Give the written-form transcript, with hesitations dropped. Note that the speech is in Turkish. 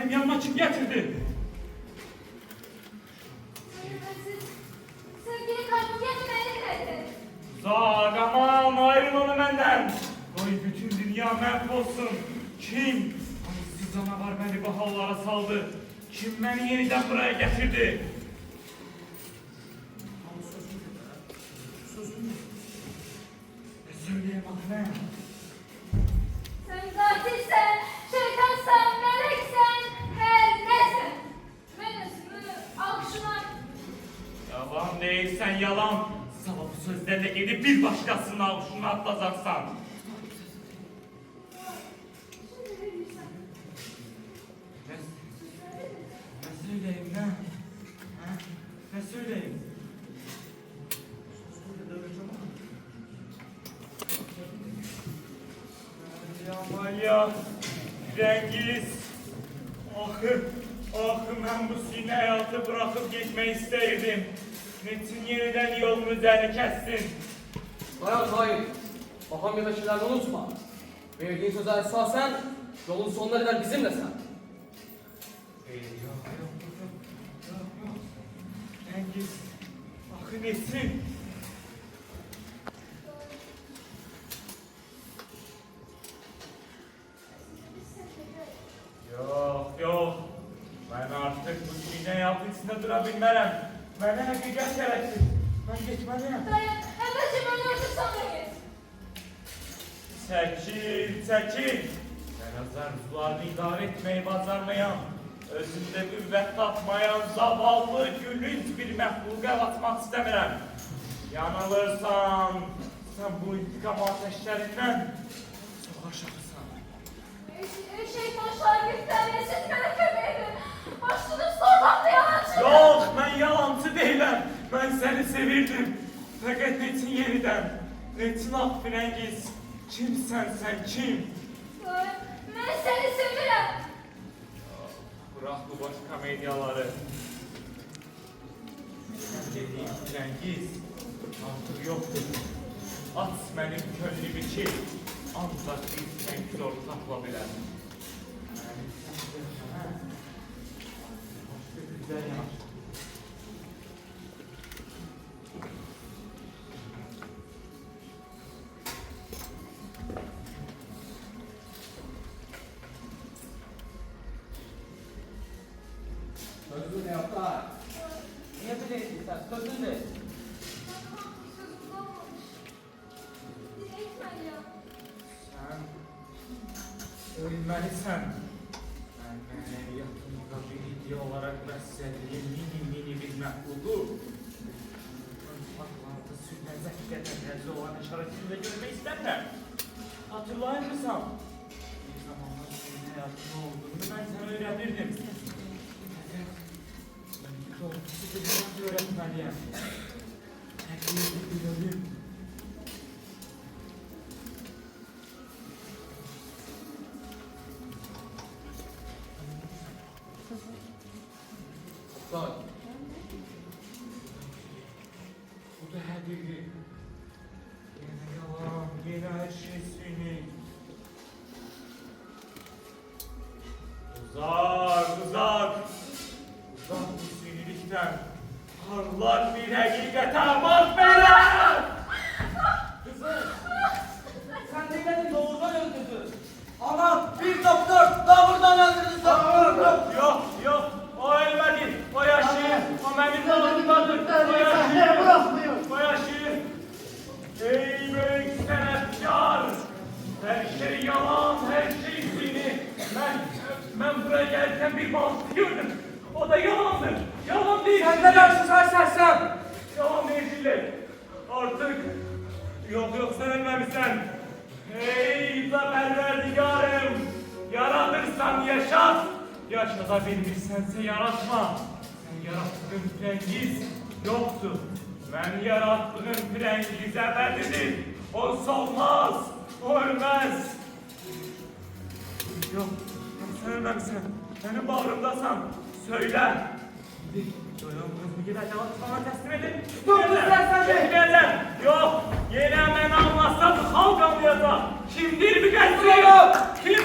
benim yanıma kim getirdi? Sevgili kalbim getirmeni diledi. Zag aman ayrın onu benden. Oy bütün dünya merk olsun. Kim? Anasız canavar beni bu hallara saldı. Kim beni yeniden buraya getirdi? Sözüm. Ne söyleyeyim anne? Sen zatilsen, şeytansan, meleksen, her nesin? Ben ismini alkışlar. Yalan değilsen yalan. Sana bu sözlerle gidip bir başkasının avuçuna atlayacaksan. Şimdi ne diyorsun? Ne söyleyeyim ne? Ha? Ne söyleyeyim? Ya Cengiz. Ahı ben bu sine hayatı bırakıp gitmeyi isterdim. Metin yeniden yolun üzerine kessin. Dayan Tahir. Bahamya'dakilerini unutma. Verdiğin söze esasen yolun sonuna kadar bizimle sen. Yok. Cengiz. Ahı Metin. Yok. Ben artık bu sine hayatı içinde durabilmeliyim. Bana hakikat gerektir. Ben gitmeliyim. Dayan, evvelce ölüyorsun sonra git. Çekil. Ben azarzularını idare etmeyi bacarmayan, özünde üvvet tapmayan zavallı gülünç bir mehluka atmak istemiyorum. Yanılırsan, sen bu intikam ateşlerinden çok aşağısın. Şeytan şagirtler eşit melek ömeydi. Başladım sormakla yalancı. Yok, ben yalancı değilim. Ben seni sevirdim. Fakat Netin yeniden. Netin Akbilengiz. Kimsen sen kim? Ben seni seviyorum. Bırak bu boş komedyaları. Dediğim Cengiz artık yoktur. At benim könlümü ki ancak bir tek zor taklabilen. Başka güzel yanar. Sözün ne yapar? Niye bileceksin sen? Sözün ne? Sözüm olmamış. Dinletme ya. Sen ölmelisin. Ben meneviyatımda bir hediye olarak beslediğim mini bir mehluku. Faklarda sürmezek getirmezi olan işaretini de görmeyi isterler. Hatırlayır mısın? Bir zamanlar senin hayatın olduğunu ben sana öğrenirdim. Doğrusu bir öğretmeliyim. Tekniği biliyorum. Tahir. Bu da hediye. Yine yalan, yine her şey senin. Uzak bu sinilikten. Parlak bir hakikate bak beni! Kızım. Sen dinledin doğrudan öldürdün. Ama bir doktor da buradan öldürdü. Yok, o ölmedi. O yaşıyor. O benim yolumdadır. O yaşıyor. Ey büyük senetkar! Her şey yalan, her şey seni. Ben buraya gelirken bir balık gördüm. O da yalandır. Yalan değil. Sen ne dersin sersem? Yalan değil. Artık yok sen ölmemişsin. Ey Perverdigarım! Yaratırsan yaşat. Yaşatabilmişsense yaratma. Sen yarattığın Cengiz yoktu. Ben yarattığım Cengiz ebedidir. O solmaz. O ölmez. Yok sen ölmemişsin. Benim bağrımdasan. Söyle. Doyamaz mı gider cevap sana teslim edin. Dur sen de. Gideceğim. Yok. Yine ben anlatsam halk anlayacak. Kimdir bir Dur kesri? oğlum. Kim